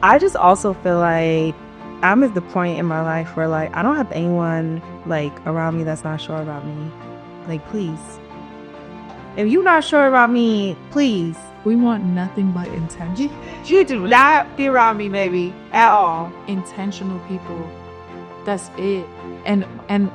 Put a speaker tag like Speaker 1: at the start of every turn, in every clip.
Speaker 1: I just also feel like I'm at the point in my life where like I don't have anyone like around me that's not sure about me. Like, please. If you're not sure about me, please.
Speaker 2: We want nothing but intention.
Speaker 1: You do not be around me, maybe, at all.
Speaker 2: Intentional people. That's it. And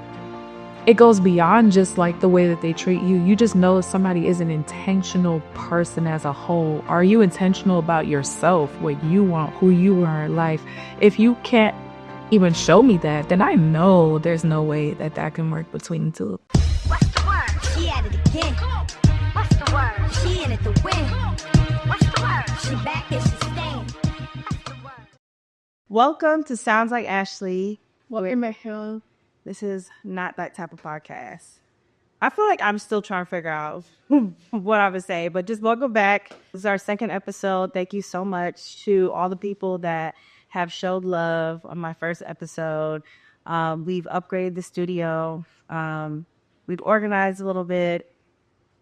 Speaker 2: it goes beyond just like the way that they treat you. You just know somebody is an intentional person as a whole. Are you intentional about yourself, what you want, who you are in life? If you can't even show me that, then I know there's no way that can work between the two.
Speaker 3: What's the word? She at it again. What's the word? She in it to win. What's the word? She back and she staying. What's the word?
Speaker 1: Welcome to Sounds Like Ashley.
Speaker 2: Well, in my hell.
Speaker 1: This is not that type of podcast. I feel like I'm still trying to figure out what I would say, but just welcome back. This is our second episode. Thank you so much to all the people that have showed love on my first episode. We've upgraded the studio. We've organized a little bit.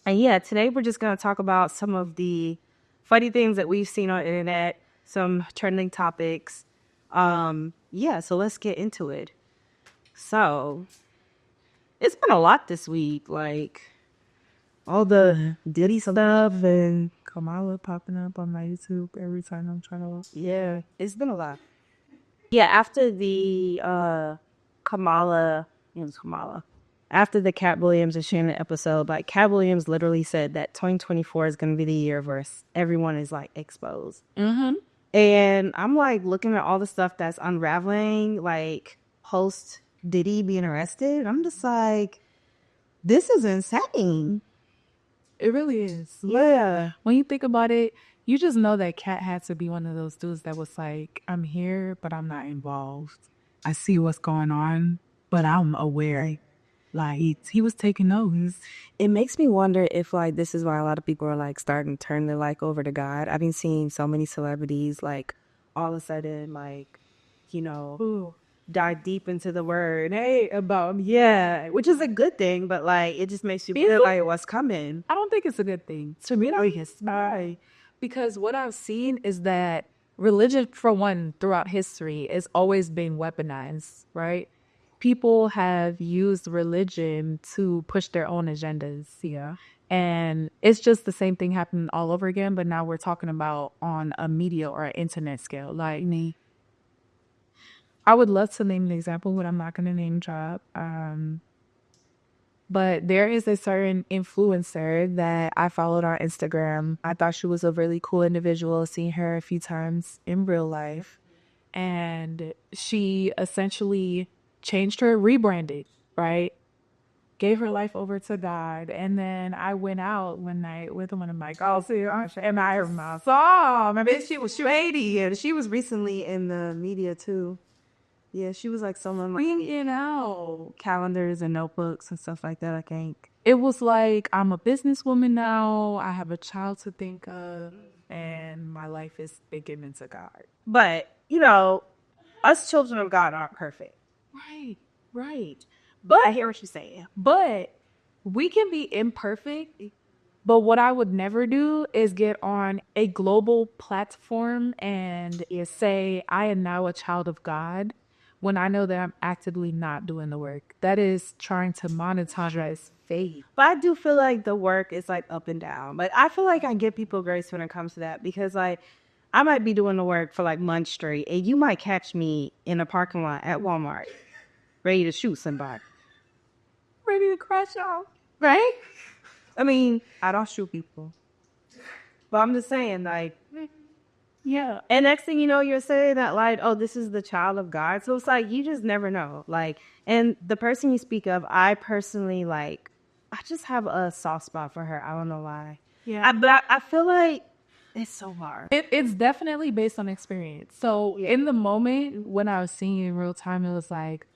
Speaker 1: And yeah, today we're just going to talk about some of the funny things that we've seen on the internet, some trending topics. Yeah, so let's get into it. So, it's been a lot this week, like all the Diddy stuff and
Speaker 2: Kamala popping up on my YouTube every time I'm trying to.
Speaker 1: yeah, it's been a lot. Yeah, after the Kamala, it was Kamala. After the Cat Williams and Shannon episode, like Cat Williams literally said that 2024 is going to be the year where everyone is like exposed.
Speaker 2: Mm-hmm.
Speaker 1: And I'm like looking at all the stuff that's unraveling, like post Diddy being arrested. I'm just like, this is insane.
Speaker 2: It really is.
Speaker 1: Yeah.
Speaker 2: When you think about it, you just know that Cat had to be one of those dudes that was like, I'm here, but I'm not involved. I see what's going on, but I'm aware. Like, he was taking notes.
Speaker 1: It makes me wonder if like this is why a lot of people are like starting to turn their life over to God. I've been seeing so many celebrities like all of a sudden like, you know,
Speaker 2: Ooh.
Speaker 1: dive deep into the word. Hey, about yeah, which is a good thing, but like it just makes you feel like what's coming.
Speaker 2: I don't think it's a good thing.
Speaker 1: To me, like it's not.
Speaker 2: Because what I've seen is that religion, for one, throughout history, has always been weaponized, right? People have used religion to push their own agendas.
Speaker 1: Yeah.
Speaker 2: And it's just the same thing happening all over again, but now we're talking about on a media or an internet scale. Like me, I would love to name an example, but I'm not going to name drop. But there is a certain influencer that I followed on Instagram. I thought she was a really cool individual, seen her a few times in real life. And she essentially changed her, rebranded, right? Gave her life over to God. And then I went out one night with one of my girls and I heard my song. I mean, she was shady and
Speaker 1: She was recently in the media too. Yeah, she was like someone like
Speaker 2: bringing out
Speaker 1: calendars and notebooks and stuff like that, I think.
Speaker 2: it was like, I'm a businesswoman now. I have a child to think of, and my life is beginning to God.
Speaker 1: But, you know, us children of God aren't perfect.
Speaker 2: Right, right.
Speaker 1: But I hear what you're saying.
Speaker 2: But we can be imperfect. But what I would never do is get on a global platform and say, I am now a child of God, when I know that I'm actively not doing the work. That is trying to monetize faith.
Speaker 1: But I do feel like the work is like up and down. But I feel like I give people grace when it comes to that because like I might be doing the work for like months straight and you might catch me in a parking lot at Walmart ready to shoot somebody.
Speaker 2: Ready to crash out.
Speaker 1: Right? I mean, I don't shoot people. But I'm just saying, like,
Speaker 2: Yeah.
Speaker 1: and next thing you know, you're saying that, like, oh, this is the child of God. So it's like, you just never know. Like, and the person you speak of, I personally, like, I just have a soft spot for her. I don't know why.
Speaker 2: Yeah.
Speaker 1: But I feel like it's so hard.
Speaker 2: It's definitely based on experience. So in the moment when I was seeing you in real time, it was like,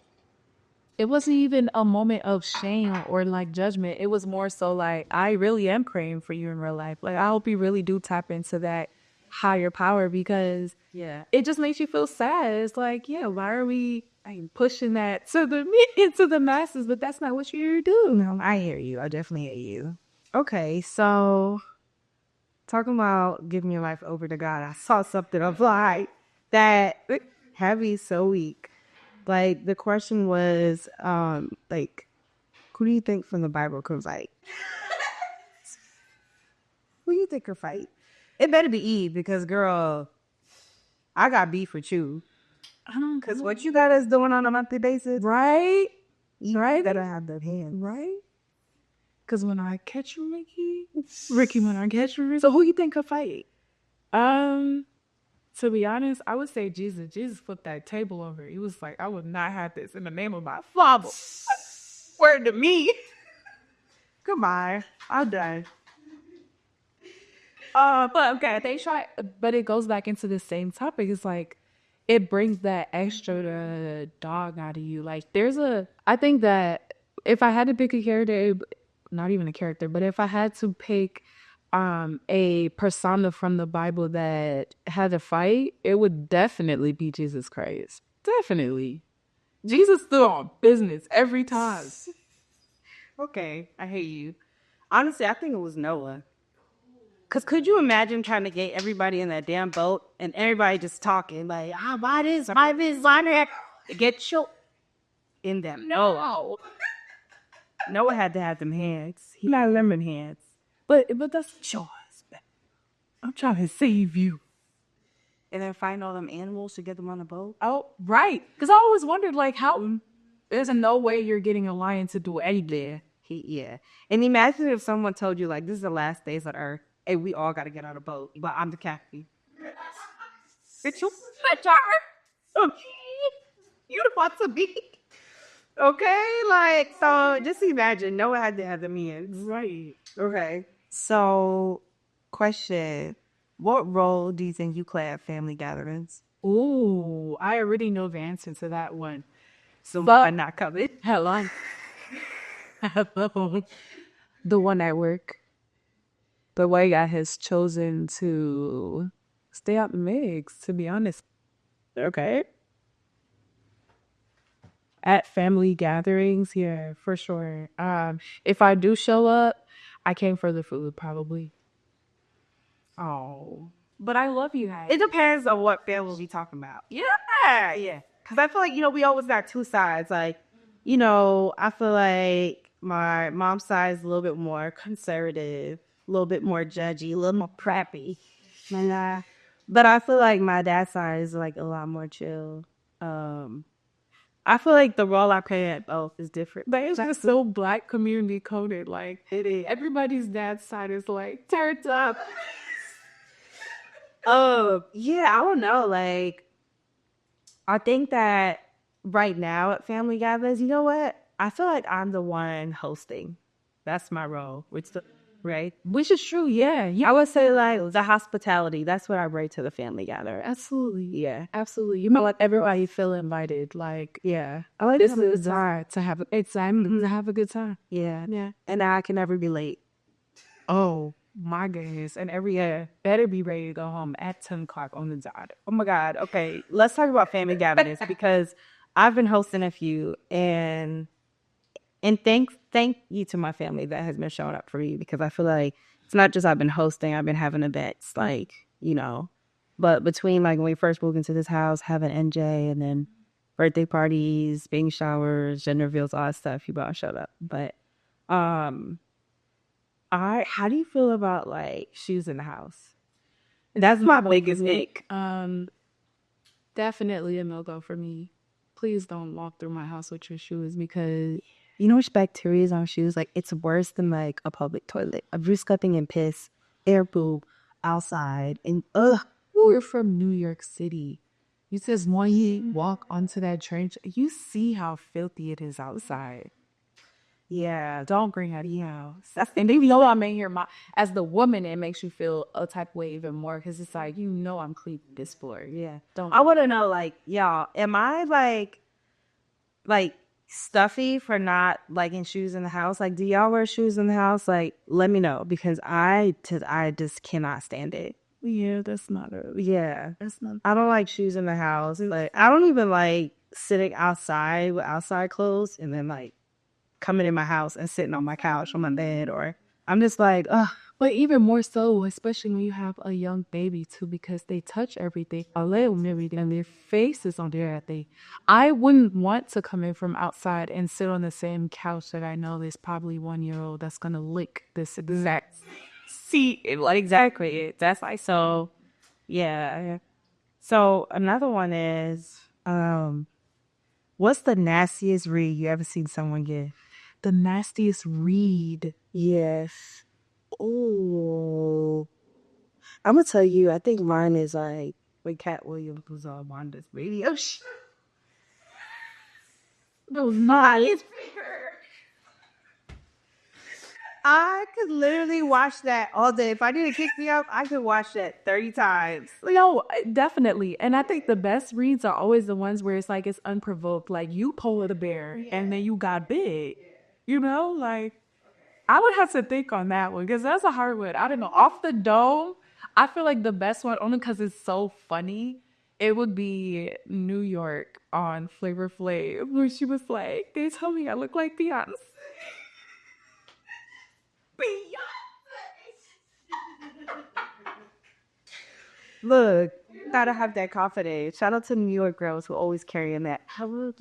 Speaker 2: it wasn't even a moment of shame or like judgment. It was more so like, I really am praying for you in real life. Like, I hope you really do tap into that higher power because
Speaker 1: Yeah.
Speaker 2: it just makes you feel sad. It's like, yeah, why are we pushing that to the into the masses? But that's not what you're here to do.
Speaker 1: No, I hear you. I definitely hear you. Okay, so talking about giving your life over to God, I saw something of like, that heavy so weak. Like the question was, like, who do you think from the Bible could fight? Who you think could fight? It better be Eve because, girl, I got beef with you. Because what you got us doing on a monthly basis,
Speaker 2: Right?
Speaker 1: you
Speaker 2: Right?
Speaker 1: better have the hand.
Speaker 2: Right? Because when I catch you, Ricky, when I catch you, Ricky. So who you think could fight? To be honest, I would say Jesus. Jesus flipped that table over. He was like, I would not have this in the name of my father. Word to me.
Speaker 1: Goodbye. I'm done.
Speaker 2: But okay, they try, but it goes back into the same topic. It's like it brings that extra dog out of you. Like I think that if I had to pick a character, not even a character, but if I had to pick a persona from the Bible that had a fight, it would definitely be Jesus Christ. Definitely. Jesus stood on business every time.
Speaker 1: Okay, I hate you. Honestly, I think it was Noah. Because could you imagine trying to get everybody in that damn boat and everybody just talking like, buy this, buy that, get choked in them? No. Noah had to have them hands. He not lemon hands.
Speaker 2: But that's yours. I'm trying to save you.
Speaker 1: And then find all them animals to get them on the boat.
Speaker 2: Oh, right. Because I always wondered, like, how there's no way you're getting a lion to do anything.
Speaker 1: Yeah. And imagine if someone told you, like, this is the last days on Earth, and we all got to get on a boat, but I'm the captain. Bitch, you want to be. Okay? Like, so just imagine Noah had to have them hands.
Speaker 2: Right.
Speaker 1: Okay. So, question. What role do you think you play at family gatherings?
Speaker 2: Ooh, I already know the answer to that one.
Speaker 1: So, but not covered.
Speaker 2: Hello. The one at work. The way I has chosen to stay out the mix, to be honest.
Speaker 1: Okay.
Speaker 2: At family gatherings, yeah, for sure. If I do show up, I came for the food, probably. Oh, but I love you guys.
Speaker 1: It depends on what family we talking about. Yeah. Because I feel like, we always got two sides. Like, I feel like my mom's side is a little bit more conservative, a little bit more judgy, a little more preppy. But I feel like my dad's side is like a lot more chill. I feel like the role I play at both is different.
Speaker 2: But it's just so Black community coded. Like,
Speaker 1: It is.
Speaker 2: everybody's dad's side is like turned up.
Speaker 1: Yeah, I don't know. Like, I think that right now at family gatherings, you know what? I feel like I'm the one hosting. That's my role. Right?
Speaker 2: Which is true, yeah.
Speaker 1: I would say like the hospitality. That's what I bring to the family gathering.
Speaker 2: Absolutely.
Speaker 1: Yeah.
Speaker 2: Absolutely. You might let everybody feel invited. Like,
Speaker 1: Yeah. I like
Speaker 2: this is time to have a good time.
Speaker 1: Yeah. And I can never be late.
Speaker 2: Oh my goodness. And every year better be ready to go home at 10 o'clock on the dot.
Speaker 1: Oh my God. Okay. Let's talk about family gatherings because I've been hosting a few and thank you to my family that has been showing up for me because I feel like it's not just I've been hosting, I've been having events like, but between like when we first moved into this house, having NJ and then birthday parties, baby showers, gender reveals, all that stuff, you all showed up. But how do you feel about like shoes in the house? That's my biggest ick.
Speaker 2: Definitely a no-go for me. Please don't walk through my house with your shoes because
Speaker 1: Which bacteria is on shoes? Like, it's worse than like a public toilet. A bruise cupping and piss, air poop, outside, and
Speaker 2: we're from New York City. You says when you walk onto that train, you see how filthy it is outside.
Speaker 1: Yeah.
Speaker 2: Don't bring that in your house. And even though I'm in here, as the woman, it makes you feel a type of way even more because it's like, I'm clean this floor.
Speaker 1: Yeah.
Speaker 2: Don't.
Speaker 1: I want to know, like, y'all, am I like stuffy for not liking shoes in the house? Like, do y'all wear shoes in the house? Like, let me know because I just cannot stand it.
Speaker 2: Yeah, that's not
Speaker 1: That's not. I don't like shoes in the house. Like, I don't even like sitting outside with outside clothes and then like coming in my house and sitting on my couch on my bed, or I'm just like, ugh,
Speaker 2: But even more so, especially when you have a young baby too, because they touch everything, all and everything, and their face is on there. I wouldn't want to come in from outside and sit on the same couch that I know there's probably 1-year-old that's gonna lick this exact seat. Like exactly, that's like
Speaker 1: So, yeah. So another one is, what's the nastiest read you ever seen someone get?
Speaker 2: the nastiest read.
Speaker 4: Yes. Oh, I'm gonna tell you. I think mine is like when Cat Williams was on Wanda's radio show.
Speaker 2: No, nice.
Speaker 1: I could literally watch that all day. If I need to kick me up, I could watch that 30 times.
Speaker 2: No, definitely. And I think the best reads are always the ones where it's like it's unprovoked. Like you polar the bear and then you got big. You know, like I would have to think on that one because that's a hard one. I don't know. Off the dome, I feel like the best one, only because it's so funny, it would be New York on Flavor Flav, where she was like, they tell me I look like Beyonce.
Speaker 1: Look, gotta have that confidence. Shout out to New York girls who always carrying that. Hello,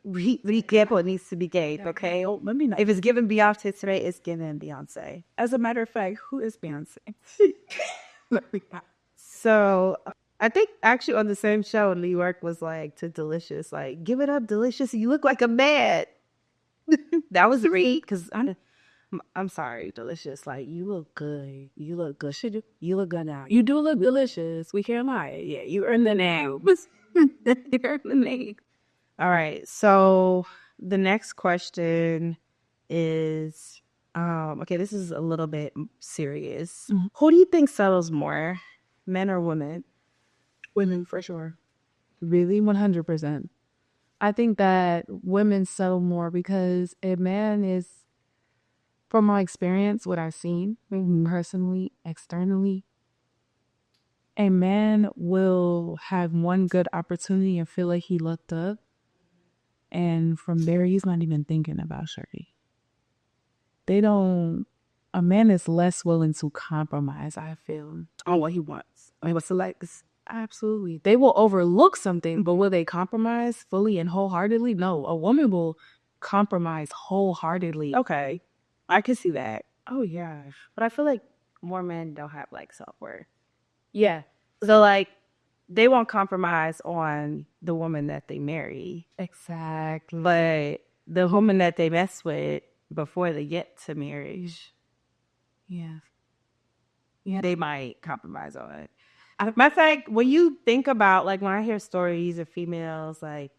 Speaker 1: recap what needs to be gave, okay?
Speaker 2: Oh, let me know.
Speaker 1: If it's given Beyonce today, it's given Beyonce.
Speaker 2: As a matter of fact, who is Beyonce?
Speaker 1: So I think actually on the same show, New York was like to Delicious, like, give it up, Delicious. You look like a man. That was the read because I'm sorry, Delicious. Like, you look good. You look good. You look good now.
Speaker 2: You do look delicious. We can't lie. Yeah, you earned the name. You earned the name.
Speaker 1: All right. So the next question is, okay, this is a little bit serious.
Speaker 2: Mm-hmm.
Speaker 1: Who do you think settles more, men or women?
Speaker 2: Women, for sure. Really, 100%. I think that women settle more because a man is, from my experience, what I've seen personally, externally, a man will have one good opportunity and feel like he lucked up. And from there, he's not even thinking about shorty. A man is less willing to compromise, I feel,
Speaker 1: On what he wants. I mean, what's the likes?
Speaker 2: absolutely. They will overlook something, but will they compromise fully and wholeheartedly? No, a woman will compromise wholeheartedly.
Speaker 1: Okay. I can see that.
Speaker 2: Oh, yeah.
Speaker 1: But I feel like more men don't have like self-worth.
Speaker 2: Yeah,
Speaker 1: So like they won't compromise on the woman that they marry,
Speaker 2: exactly.
Speaker 1: but the woman that they mess with before they get to marriage,
Speaker 2: Yeah.
Speaker 1: they might compromise on it. Matter of fact, when you think about, like, when I hear stories of females, like,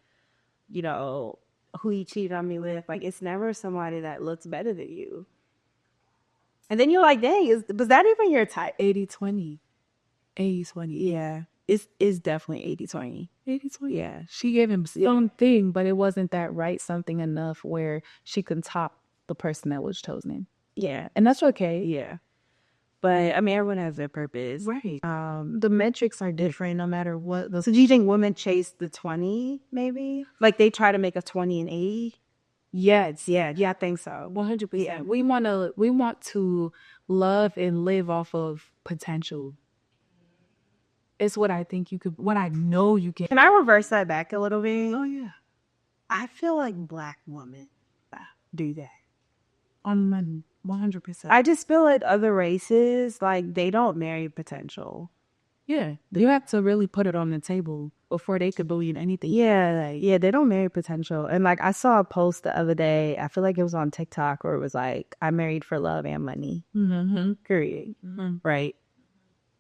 Speaker 1: you know, who he cheated on me with, like, it's never somebody that looks better than you. And then you're like, dang, was that even your type?
Speaker 2: 80-20. 80-20.
Speaker 1: Yeah. It's definitely 80-20.
Speaker 2: 80-20. Yeah. She gave him something, but it wasn't that right something enough where she could top the person that was chosen.
Speaker 1: Yeah.
Speaker 2: And that's okay.
Speaker 1: Yeah. But I mean, everyone has their purpose.
Speaker 2: Right.
Speaker 1: The metrics are different no matter what. So do you think women chase the 20, maybe? Like they try to make a 20 and 80?
Speaker 2: Yes.
Speaker 1: Yeah, I think so.
Speaker 2: 100%. Yeah. We want to love and live off of potential. It's what I think you could, what I know you can.
Speaker 1: Can I reverse that back a little bit?
Speaker 2: Oh, yeah.
Speaker 1: I feel like Black women do that.
Speaker 2: On money. 100%.
Speaker 1: I just feel like other races, like, they don't marry potential.
Speaker 2: Yeah. You have to really put it on the table before they could believe anything.
Speaker 1: Yeah, they don't marry potential. And like I saw a post the other day, I feel like it was on TikTok, where it was like, I married for love and money.
Speaker 2: Mm-hmm.
Speaker 1: Period.
Speaker 2: Mm-hmm.
Speaker 1: Right?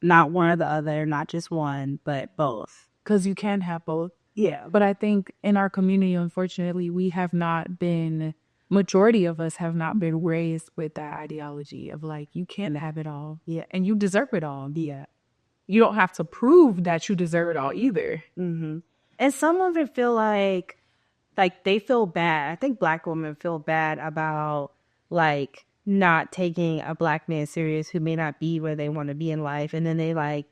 Speaker 1: Not one or the other, not just one, but both.
Speaker 2: Because you can have both.
Speaker 1: Yeah.
Speaker 2: But I think in our community, unfortunately, majority of us have not been raised with that ideology of like, you can't have it all.
Speaker 1: Yeah.
Speaker 2: And you deserve it all.
Speaker 1: Yeah.
Speaker 2: You don't have to prove that you deserve it all either.
Speaker 1: Mm-hmm. And some of it feel like they feel bad. I think Black women feel bad about like not taking a Black man serious who may not be where they want to be in life. And then they like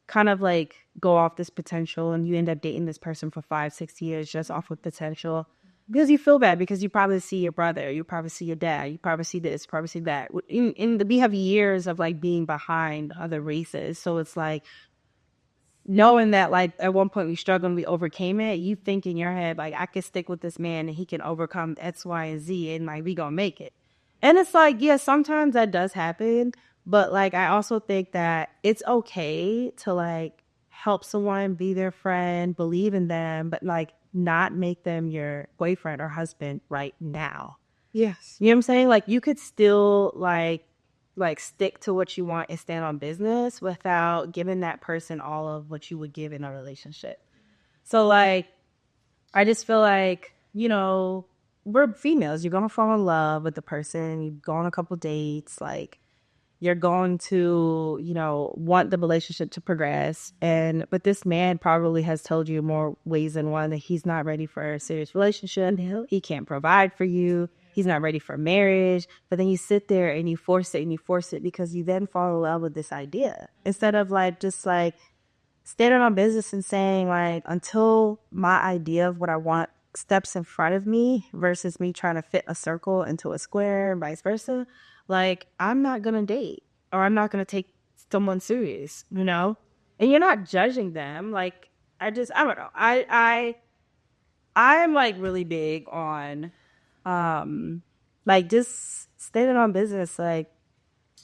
Speaker 1: kind of like go off this potential and you end up dating this person for 5-6 years just off of potential. because you feel bad because you probably see your brother, you probably see your dad, you probably see this, probably see that. We have years of like being behind other races, so it's like knowing that like at one point we struggled and we overcame it. You think in your head like I could stick with this man and he can overcome X, Y, and Z, and like we gonna make it. And it's like yeah, sometimes that does happen, but like I also think that it's okay to like help someone, be their friend, believe in them, but like not make them your boyfriend or husband right now.
Speaker 4: Yes.
Speaker 1: You know what I'm saying? Like you could still like stick to what you want and stand on business without giving that person all of what you would give in a relationship. So like I just feel like, you know, we're females. You're gonna fall in love with the person, you go on a couple dates, like you're going to, you know, want the relationship to progress. And but this man probably has told you more ways than one that he's not ready for a serious relationship. He can't provide for you. He's not ready for marriage. But then you sit there and you force it and you force it because you then fall in love with this idea. Instead of like just like standing on business and saying like until my idea of what I want steps in front of me versus me trying to fit a circle into a square and vice versa, like I'm not gonna date or I'm not gonna take someone serious, you know? And you're not judging them. Like I don't know. I'm like really big on like just standing on business, like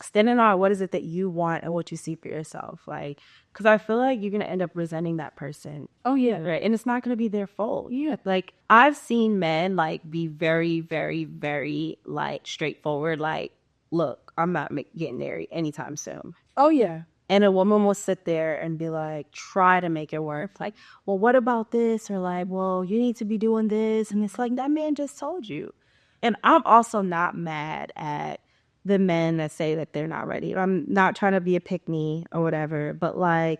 Speaker 1: standing on what is it that you want and what you see for yourself, like because I feel like you're gonna end up resenting that person.
Speaker 2: Oh yeah.
Speaker 1: Right, and it's not gonna be their fault. Yeah, like I've seen men like be very very very like straightforward, like look, I'm not getting married anytime soon.
Speaker 2: Oh yeah.
Speaker 1: And a woman will sit there and be like, try to make it work. Like, well, what about this? Or like, well, you need to be doing this. And it's like, that man just told you. And I'm also not mad at the men that say that they're not ready. I'm not trying to be a pick me or whatever, but like,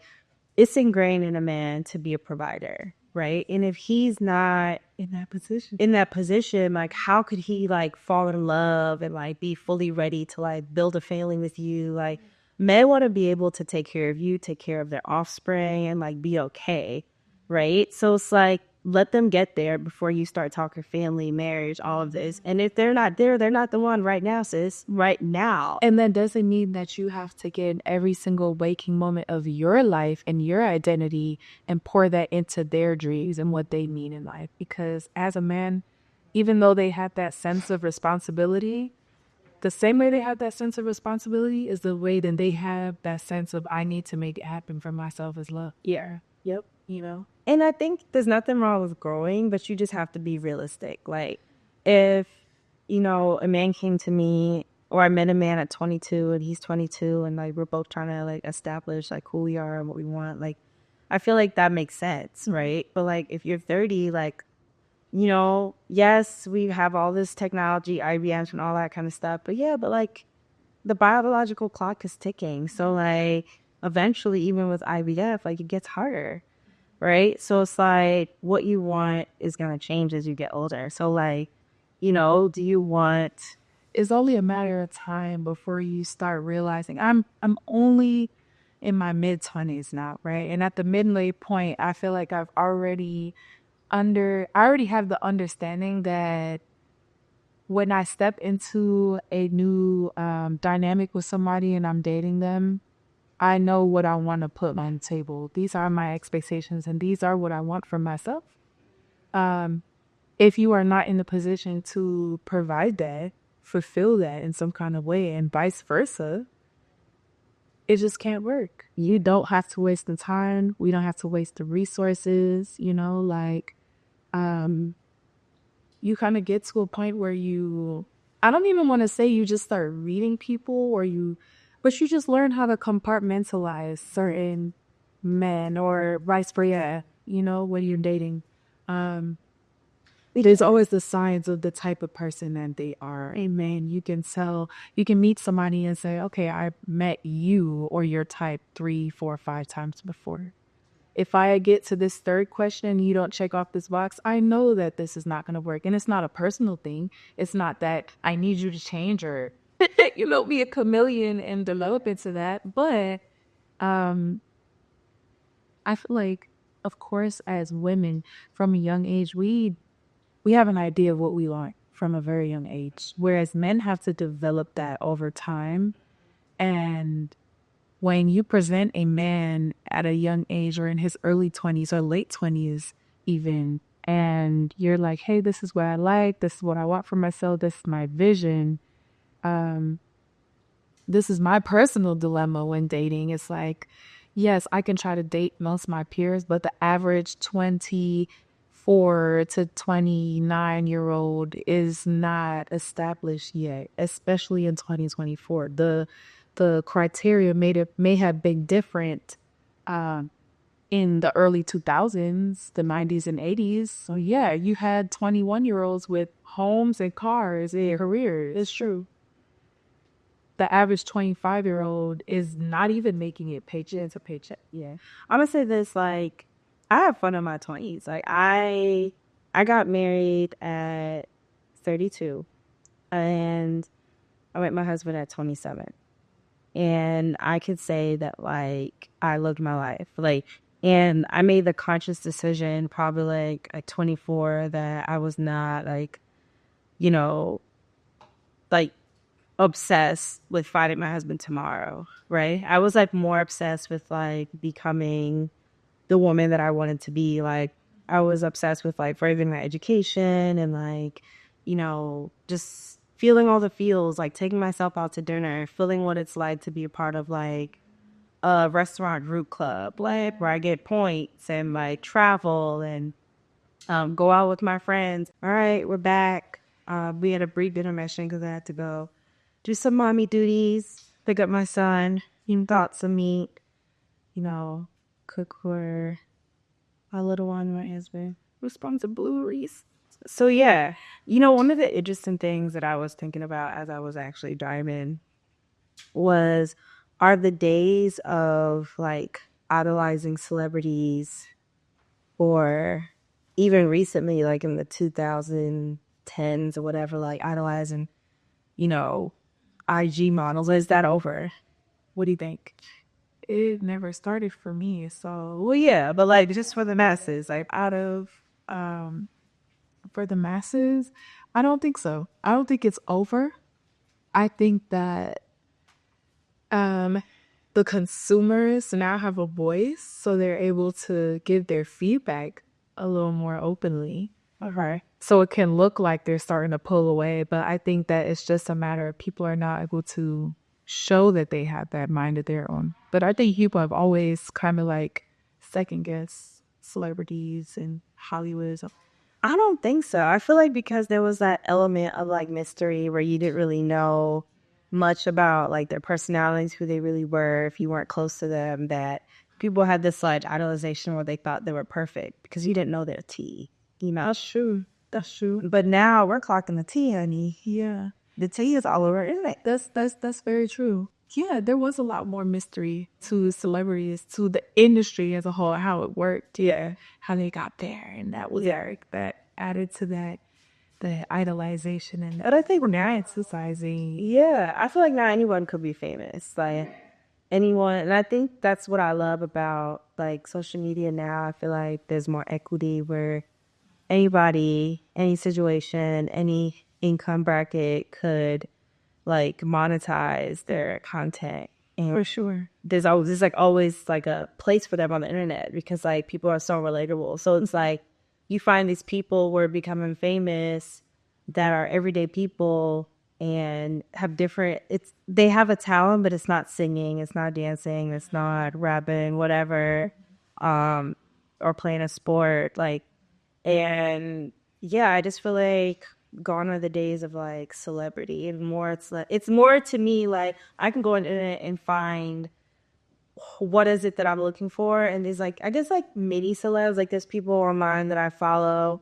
Speaker 1: it's ingrained in a man to be a provider, right? And if he's not in that position, like how could he like fall in love and like be fully ready to like build a family with you? Like men want to be able to take care of you, take care of their offspring and like be okay, right? So it's like let them get there before you start talking family, marriage, all of this. And if they're not there, they're not the one right now, sis. Right now.
Speaker 2: And that doesn't mean that you have to get in every single waking moment of your life and your identity and pour that into their dreams and what they need in life. Because as a man, even though they have that sense of responsibility, the same way they have that sense of responsibility is the way that they have that sense of I need to make it happen for myself as well.
Speaker 1: Yeah. Yep. You know? And I think there's nothing wrong with growing, but you just have to be realistic. Like if, you know, a man came to me or I met a man at 22 and he's 22 and like we're both trying to like establish like who we are and what we want, like I feel like that makes sense, right? But like if you're 30, like, you know, yes, we have all this technology, IBMs and all that kind of stuff, but yeah, but like the biological clock is ticking. So like eventually even with IVF, like it gets harder, right? So it's like what you want is going to change as you get older. So like, you know, do you want
Speaker 2: It's only a matter of time before you start realizing I'm only in my mid-20s now, right? And at the midway point, I feel like I already have the understanding that when I step into a new dynamic with somebody and I'm dating them, I know what I want to put on the table. These are my expectations and these are what I want for myself. If you are not in the position to provide that, fulfill that in some kind of way and vice versa, it just can't work. You don't have to waste the time. We don't have to waste the resources, you know, like you kind of get to a point where I don't even want to say you just start reading people but you just learn how to compartmentalize certain men or vice versa, you know, when you're dating. There's always the signs of the type of person that they are. Amen. You can meet somebody and say, okay, I met you or your type 3, 4, 5 times before. If I get to this third question and you don't check off this box, I know that this is not going to work. And it's not a personal thing. It's not that I need you to change or, you know, be a chameleon and develop into that. But I feel like, of course, as women from a young age, we we have an idea of what we want from a very young age, whereas men have to develop that over time. And when you present a man at a young age or in his early 20s or late 20s even, and you're like, hey, this is what I like, this is what I want for myself, this is my vision, this is my personal dilemma when dating. It's like, yes, I can try to date most of my peers, but the average 24 to 29-year-old is not established yet, especially in 2024. The criteria may have been different in the early 2000s, the 90s and 80s. So yeah, you had 21-year-olds with homes and cars and careers. It's true. The average 25-year-old is not even making it paycheck to paycheck.
Speaker 1: Yeah. I'm gonna say this, like, I have fun in my 20s. Like, I got married at 32 and I met my husband at 27. And I could say that, like, I lived my life. Like, and I made the conscious decision probably like at 24 that I was not like, you know, like obsessed with finding my husband tomorrow, right? I was like more obsessed with like becoming the woman that I wanted to be. Like, I was obsessed with like furthering my education and like, just feeling all the feels, like taking myself out to dinner, feeling what it's like to be a part of like a restaurant group club, like where I get points and like travel and go out with my friends. All right, we're back. We had a brief intermission because I had to go do some mommy duties, pick up my son, got some meat, cook for my little one, my husband, responsibilities. So yeah, one of the interesting things that I was thinking about as I was actually diving was, are the days of like idolizing celebrities, or even recently, like in the 2010s or whatever, like idolizing, IG models, is that over? What do you think?
Speaker 2: It never started for me. So,
Speaker 1: Well, yeah, but like just for the masses, like
Speaker 2: for the masses, I don't think so. I don't think it's over. I think that the consumers now have a voice, so they're able to give their feedback a little more openly.
Speaker 1: okay.
Speaker 2: So it can look like they're starting to pull away, but I think that it's just a matter of people are not able to show that they have that mind of their own. But I think people have always kind of like second guessed celebrities and Hollywood.
Speaker 1: I don't think so. I feel like because there was that element of like mystery where you didn't really know much about like their personalities, who they really were, if you weren't close to them, that people had this like idolization where they thought they were perfect because you didn't know their tea,
Speaker 2: That's true. That's true.
Speaker 1: But now we're clocking the tea, honey.
Speaker 2: Yeah.
Speaker 1: The tea is all over internet.
Speaker 2: That's very true. Yeah, there was a lot more mystery to celebrities, to the industry as a whole, how it worked,
Speaker 1: Yeah.
Speaker 2: how they got there, and that was that added to that, the idolization, and I think we're now exercising.
Speaker 1: Yeah, I feel like not anyone could be famous. Like anyone, and I think that's what I love about like social media now. I feel like there's more equity where anybody, any situation, any income bracket could like monetize their content. And
Speaker 2: For sure.
Speaker 1: there's like always like a place for them on the internet because like people are so relatable. So it's like you find these people who are becoming famous that are everyday people and have different, they have a talent, but it's not singing, it's not dancing, it's not rapping, whatever, or playing a sport, like. And yeah, I just feel like gone are the days of like celebrity, and more it's more to me like I can go on the internet and find what is it that I'm looking for, and there's like, I guess, like mini celebs. Like there's people online that I follow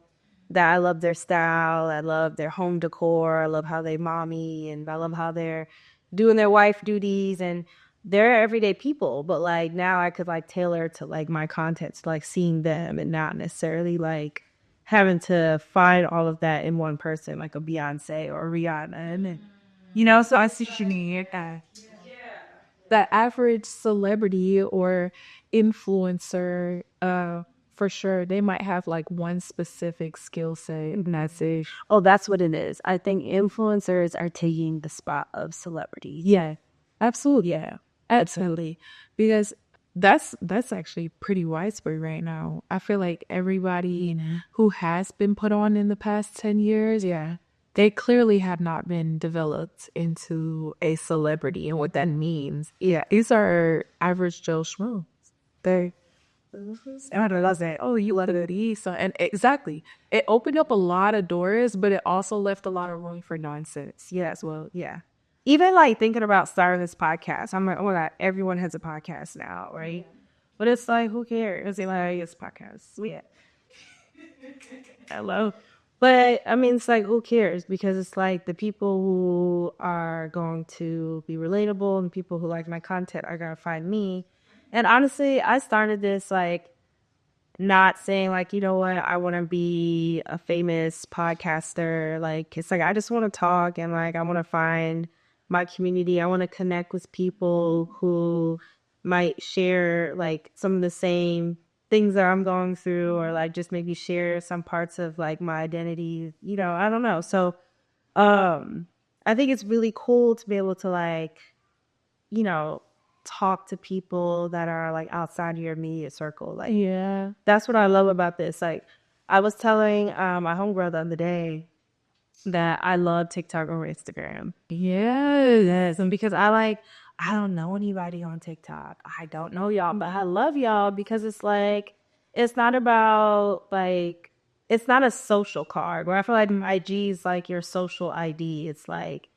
Speaker 1: that I love their style, I love their home decor, I love how they mommy, and I love how they're doing their wife duties, and they're everyday people. But like now I could like tailor to like my content to like seeing them and not necessarily like having to find all of that in one person, like a Beyonce or Rihanna, and
Speaker 2: So I see what you mean. The average celebrity or influencer for sure. They might have like one specific skill set, and that's it.
Speaker 4: Oh, that's what it is. I think influencers are taking the spot of celebrities.
Speaker 2: Yeah, absolutely. Yeah, absolutely. Because that's actually pretty widespread right now. I feel like everybody who has been put on in the past 10 years, they clearly have not been developed into a celebrity and what that means. Yeah, these are average Joe Schmo. They I don't know, say, oh, you let it eat. So, and exactly, it opened up a lot of doors, but it also left a lot of room for nonsense.
Speaker 1: Yeah, as well. Yeah. Even like thinking about starting this podcast, I'm like, oh my God, everyone has a podcast now, right? But it's like, who cares? It's like, it's podcasts. Yeah. Hello. But I mean, it's like, who cares? Because it's like the people who are going to be relatable and people who like my content are going to find me. And honestly, I started this like not saying like, you know what, I want to be a famous podcaster. Like, it's like, I just want to talk and like, I want to find my community. I want to connect with people who might share like some of the same things that I'm going through or like just maybe share some parts of like my identity, you know, I don't know. So, I think it's really cool to be able to like, you know, talk to people that are like outside of your immediate circle. Like,
Speaker 2: Yeah.
Speaker 1: that's what I love about this. Like, I was telling my homegirl the other day that I love TikTok or Instagram. Yes, and because I don't know anybody on TikTok. I don't know y'all, but I love y'all because it's like it's not about like it's not a social card where I feel like IG is like your social ID. It's like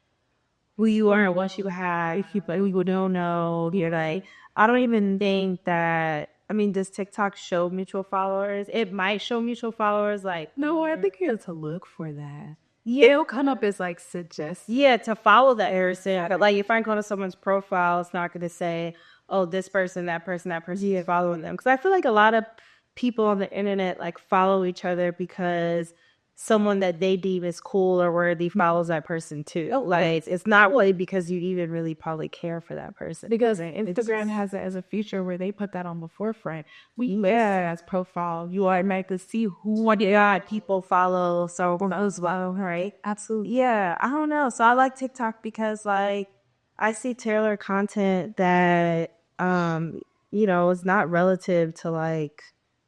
Speaker 1: who you are, what you have, people who you don't know. You're like, I don't even think that. I mean, does TikTok show mutual followers? It might show mutual followers. Like,
Speaker 2: No, I think you have to look for that. Yeah, it'll come up as like suggest.
Speaker 1: yeah, to follow that person. But like, if I go to someone's profile, it's not going to say, oh, this person, that person, that person. You're following them because I feel like a lot of people on the internet like follow each other because someone that they deem is cool or worthy follows that person too. Like it's not really because you even really probably care for that person.
Speaker 2: Because Instagram has it as a feature where they put that on the forefront. As profile, you automatically see who
Speaker 1: People follow so as well, right?
Speaker 2: absolutely.
Speaker 1: Yeah, I don't know. So I like TikTok because like I see tailored content that you know is not relative to like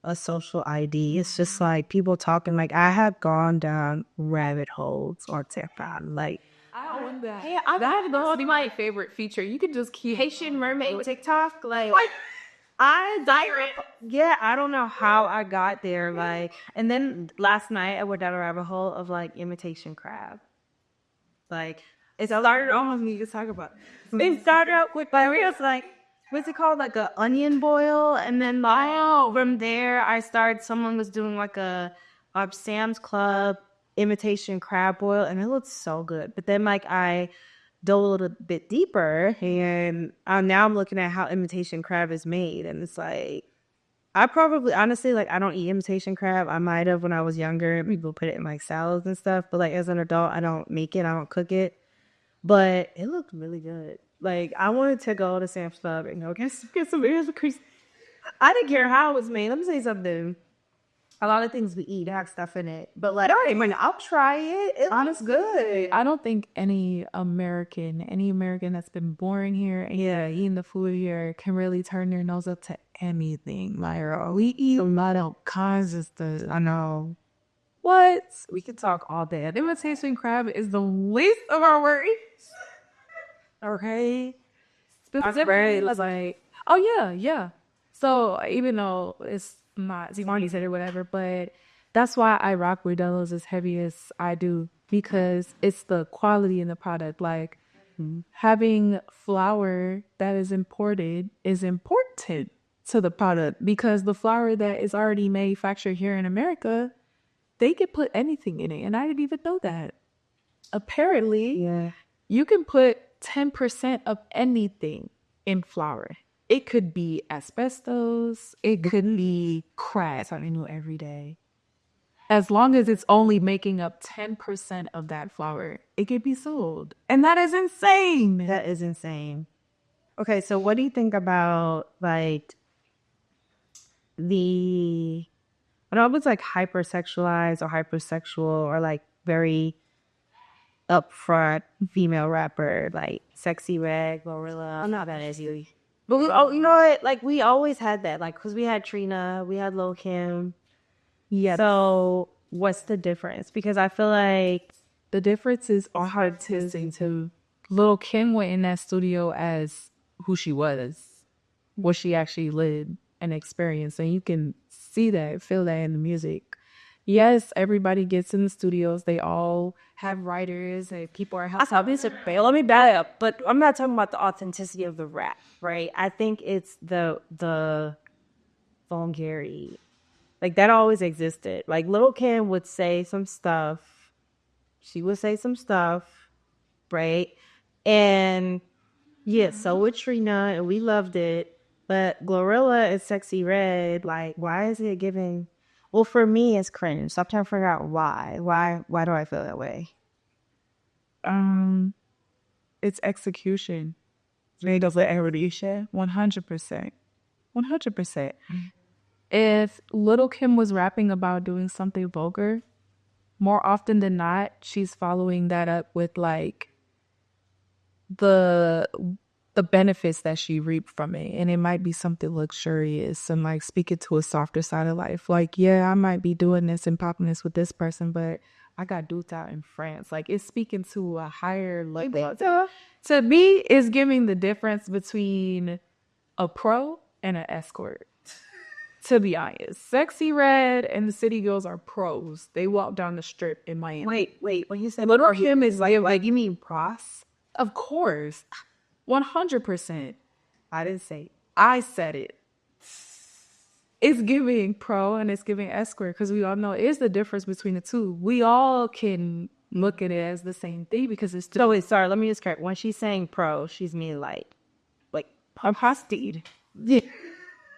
Speaker 1: a social ID. It's just like people talking. Like I have gone down rabbit holes on TikTok. Like
Speaker 2: I want that. Hey, that would be my favorite feature. You could just keep
Speaker 1: Haitian mermaid TikTok. Like yeah, I don't know how I got there. Like, and then last night I went down a rabbit hole of like imitation crab. Like, it started off me to talk about. It started out with like it was like what's it called, like a onion boil, and then like from there I started. Someone was doing like a Sam's Club imitation crab boil, and it looked so good. But then like I dove a little bit deeper, and now I'm looking at how imitation crab is made, and it's like I probably honestly like I don't eat imitation crab. I might have when I was younger. People put it in like salads and stuff, but like as an adult, I don't make it. I don't cook it. But it looked really good. Like I wanted to go to Sam's Club and go get some ears of crease. I didn't care how it was made. Let me say something. A lot of things we eat have stuff in it, but like, all right, man, I'll try it. It looks good.
Speaker 2: I don't think any American that's been born here and eating the food here can really turn their nose up to anything. Like, we eat a lot of kinds of stuff. I know. What? We could talk all day. Imitation crab is the least of our worries. Okay. Specifically, like, oh yeah. So even though it's not Zimani said or whatever, but that's why I rock Modelo's as heavy as I do, because it's the quality in the product. Like having flour that is imported is important to the product, because the flour that is already manufactured here in America, they can put anything in it, and I didn't even know that. Apparently, you can put 10% of anything in flour. It could be asbestos. It could be crap. Something new every day. As long as it's only making up 10% of that flour, it could be sold. And that is insane.
Speaker 1: That is insane. Okay, so what do you think about like the when I was like hypersexualized or hypersexual or like very upfront female rapper, like Sexy Red, Gorilla. I'm not that as you. But you know what? Like we always had that, like, because we had Trina, we had Lil Kim.
Speaker 2: Yeah.
Speaker 1: So what's the difference? Because I feel like
Speaker 2: The difference is authenticity too. Lil' Kim went in that studio as who she was, what she actually lived and experienced. And you can see that, feel that in the music. Yes, everybody gets in the studios. They all have writers and people are helping.
Speaker 1: let me back up. But I'm not talking about the authenticity of the rap, right? I think it's the vulgarity. Like that always existed. Like Lil' Kim would say some stuff. She would say some stuff, right? And yeah, so would Trina, and we loved it. But Glorilla and Sexy Red, like, why is it giving? Well, for me, it's cringe. So I'm trying to figure out why. Why do I feel that way?
Speaker 2: It's execution. They does it evolution 100%. 100%. If Little Kim was rapping about doing something vulgar, more often than not, she's following that up with like the benefits that she reaped from it. And it might be something luxurious and like speaking to a softer side of life. Like, yeah, I might be doing this and popping this with this person, but I got duped out in France. Like it's speaking to a higher level. To me, it's giving the difference between a pro and an escort. To be honest, Sexy Red and the City Girls are pros. They walk down the strip in Miami.
Speaker 1: Wait. When you say Little Kim is like you mean pros?
Speaker 2: Of course, 100%.
Speaker 1: I didn't say.
Speaker 2: I said it. It's giving pro and it's giving escort because we all know it's the difference between the two. We all can look at it as the same thing because it's
Speaker 1: So wait, sorry. Let me just correct. When she's saying pro, she's mean like
Speaker 2: hostile.
Speaker 1: yeah.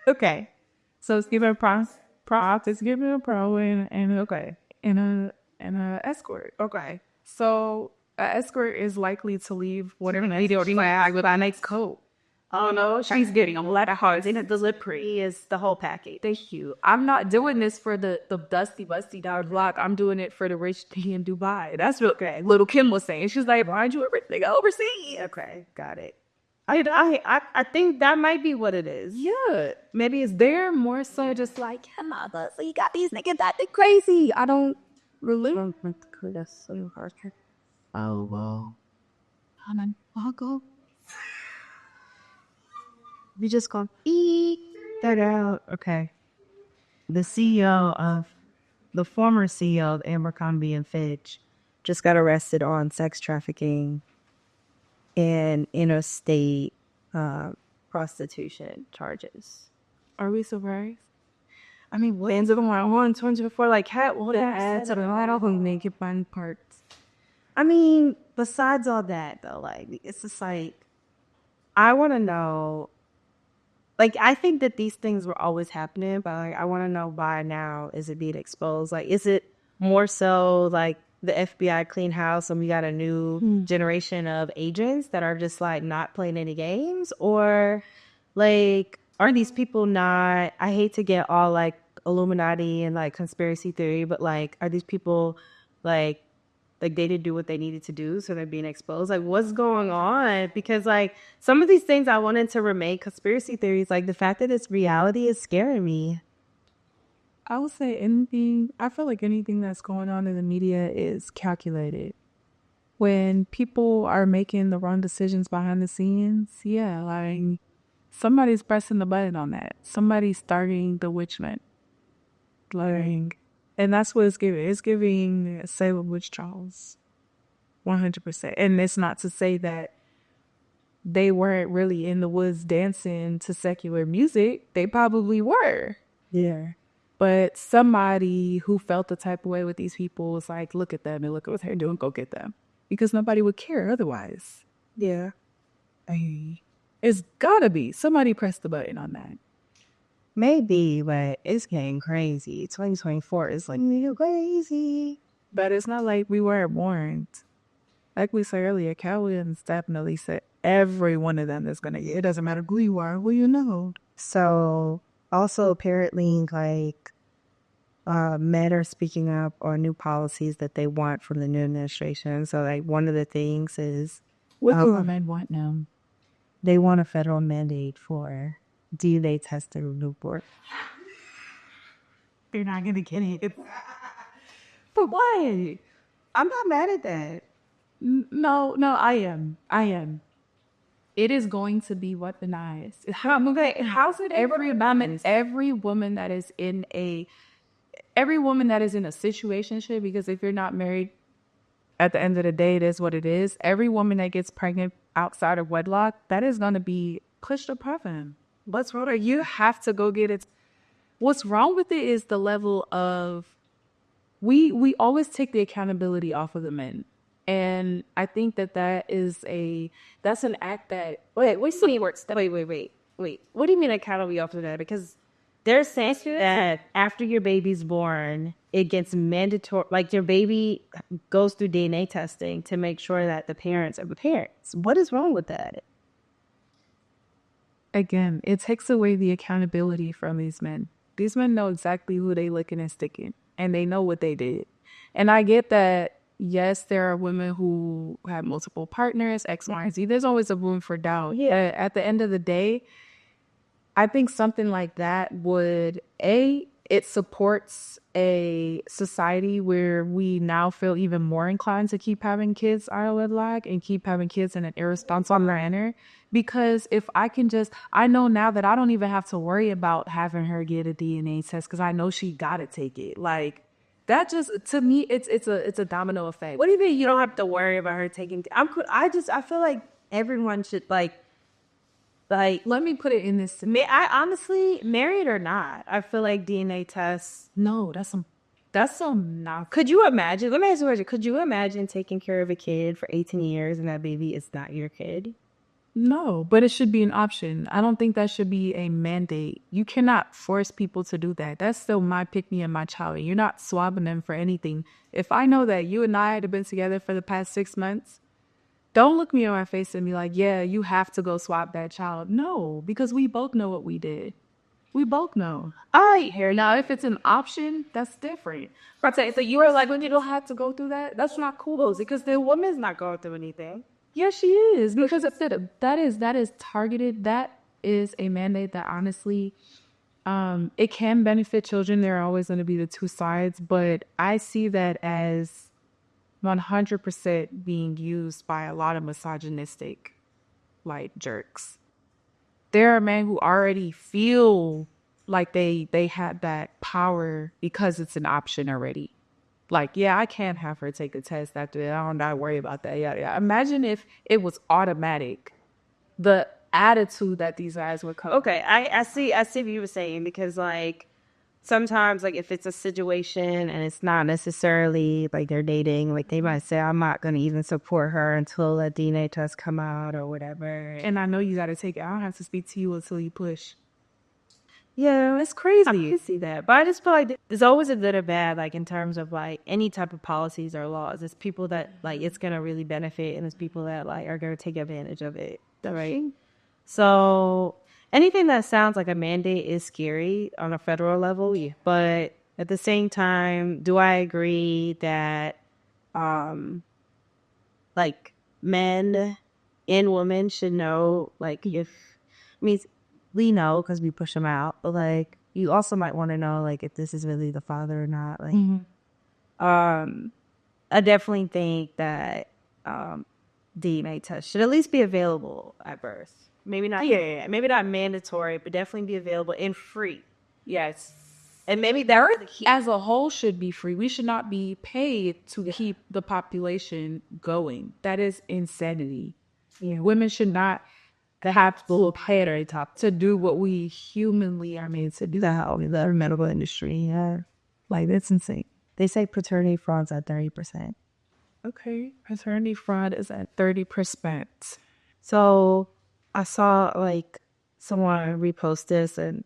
Speaker 1: Okay.
Speaker 2: So it's giving props. It's giving a pro and okay, and a escort. Okay, so an escort is likely to leave whatever they do with a nice coat. Oh no, she's getting a lot of hearts.
Speaker 1: And the delivery is the whole package.
Speaker 2: Thank you. I'm not doing this for the dusty, busty dog block. I'm doing it for the rich tea in Dubai. That's what Little Kim was saying. She's like, "Mind you, everything overseas."
Speaker 1: Okay, got it. I think that might be what it is.
Speaker 2: Yeah, maybe it's there more so just like, yeah, mother, so you got these niggas acting crazy. I don't really.
Speaker 4: Oh, well. I'll go.
Speaker 1: You just gonna eat that out. Okay. The former CEO of Abercrombie and Fitch just got arrested on sex trafficking and interstate prostitution charges.
Speaker 2: Are we surprised?
Speaker 1: I mean, what ends up on 124? Like, cat, what
Speaker 2: That's a lot of naked fun parts.
Speaker 1: I mean, besides all that, though, like, it's just like, I want to know, like, I think that these things were always happening, but like, I want to know why now is it being exposed? Like, is it more so like the FBI clean house and we got a new generation of agents that are just like not playing any games? Or like, are these people not, I hate to get all like Illuminati and like conspiracy theory, but like, are these people like they didn't do what they needed to do, so they're being exposed? Like, what's going on? Because like some of these things I wanted to remain conspiracy theories, like the fact that it's reality is scaring me.
Speaker 2: I would say anything. I feel like anything that's going on in the media is calculated. When people are making the wrong decisions behind the scenes, yeah, like somebody's pressing the button on that. Somebody's starting the witch hunt. Like, and that's what it's giving. It's giving Salem witch trials, 100%. And it's not to say that they weren't really in the woods dancing to secular music. They probably were.
Speaker 1: Yeah.
Speaker 2: But somebody who felt the type of way with these people was like, look at them and look at what they're doing, go get them. Because nobody would care otherwise.
Speaker 1: Yeah.
Speaker 2: It's gotta be. Somebody pressed the button on that.
Speaker 1: Maybe, but it's getting crazy. 2024 is like crazy.
Speaker 2: But it's not like we weren't warned. Like we said earlier, Cal Williams definitely said every one of them is gonna get. It doesn't matter who you are, who you know.
Speaker 1: So also apparently like
Speaker 4: men are speaking up on new policies that they want from the new administration. So, like, one of the things is
Speaker 2: What do men want now?
Speaker 4: they want a federal mandate for DNA testing of newborn.
Speaker 1: You're not gonna get it.
Speaker 2: But why?
Speaker 1: I'm not mad at that.
Speaker 2: No, I am. It is going to be weaponized. How's it every woman that is in a situationship, because if you're not married, at the end of the day, it is what it is. Every woman that gets pregnant outside of wedlock, that is going to be pushed above him. What's wrong? You have to go get it. What's wrong with it is the level of we always take the accountability off of the men. And I think that's an act that
Speaker 1: Wait. What do you mean accountability off of that? Because they're saying that after your baby's born, it gets mandatory. Like your baby goes through DNA testing to make sure that the parents are the parents. What is wrong with that?
Speaker 2: again, it takes away the accountability from these men. These men know exactly who they licking and sticking, and they know what they did. And I get that, yes, there are women who have multiple partners, X, Y, and Z. There's always a room for doubt. Yeah. At the end of the day, I think something like that would, it supports a society where we now feel even more inclined to keep having kids out of wedlock and keep having kids in an irresponsible manner. Because if I know now that I don't even have to worry about having her get a DNA test because I know she got to take it. Like, that just, to me, it's a domino effect.
Speaker 1: What do you mean you don't have to worry about her taking? I feel like everyone should like.
Speaker 2: Let me put it in this.
Speaker 1: I honestly, married or not, I feel like DNA tests.
Speaker 2: No, that's some not.
Speaker 1: Could you imagine? Let me ask you a question. Could you imagine taking care of a kid for 18 years and that baby is not your kid?
Speaker 2: No, but it should be an option. I don't think that should be a mandate. You cannot force people to do that. That's still my pick me and my child. You're not swabbing them for anything. If I know that you and I had been together for the past 6 months, don't look me in my face and be like, yeah, you have to go swap that child. No, because we both know what we did. We both know.
Speaker 1: I hear you.
Speaker 2: Now, if it's an option, that's different. But so you are like, when you don't have to go through that, that's not cool.
Speaker 1: Because the woman's not going through anything.
Speaker 2: Yes, she is. Because that is targeted. That is a mandate that honestly, it can benefit children. There are always going to be the two sides. But I see that as 100% being used by a lot of misogynistic, like, jerks. There are men who already feel like they had that power because it's an option already. Like, yeah, I can't have her take a test after that. I don't gotta worry about that. Yeah. Imagine if it was automatic. The attitude that these guys would come.
Speaker 1: Okay, I see what you were saying, because like sometimes, like, if it's a situation and it's not necessarily like they're dating, like they might say, I'm not going to even support her until a DNA test come out or whatever.
Speaker 2: And I know you got to take it. I don't have to speak to you until you push.
Speaker 1: Yeah, it's crazy. I can see that. But I just feel like there's always a good or bad, like in terms of like any type of policies or laws. There's people that like it's going to really benefit, and there's people that like are going to take advantage of it. Right? So anything that sounds like a mandate is scary on a federal level, but at the same time, do I agree that like men and women should know, like, we know because we push them out, but like you also might want to know like if this is really the father or not. Like, I definitely think that DNA tests should at least be available at birth. Maybe not. Yeah. Maybe not mandatory, but definitely be available and free.
Speaker 2: Yes.
Speaker 1: And maybe that
Speaker 2: as a whole should be free. We should not be paid to keep the population going. That is insanity. Yeah. Women should not have to pay to do what we humanly are made to do.
Speaker 4: The medical industry, yeah. Like, that's insane. They say paternity fraud's at 30%.
Speaker 2: Okay. Paternity fraud is at 30%.
Speaker 1: So I saw like someone repost this, and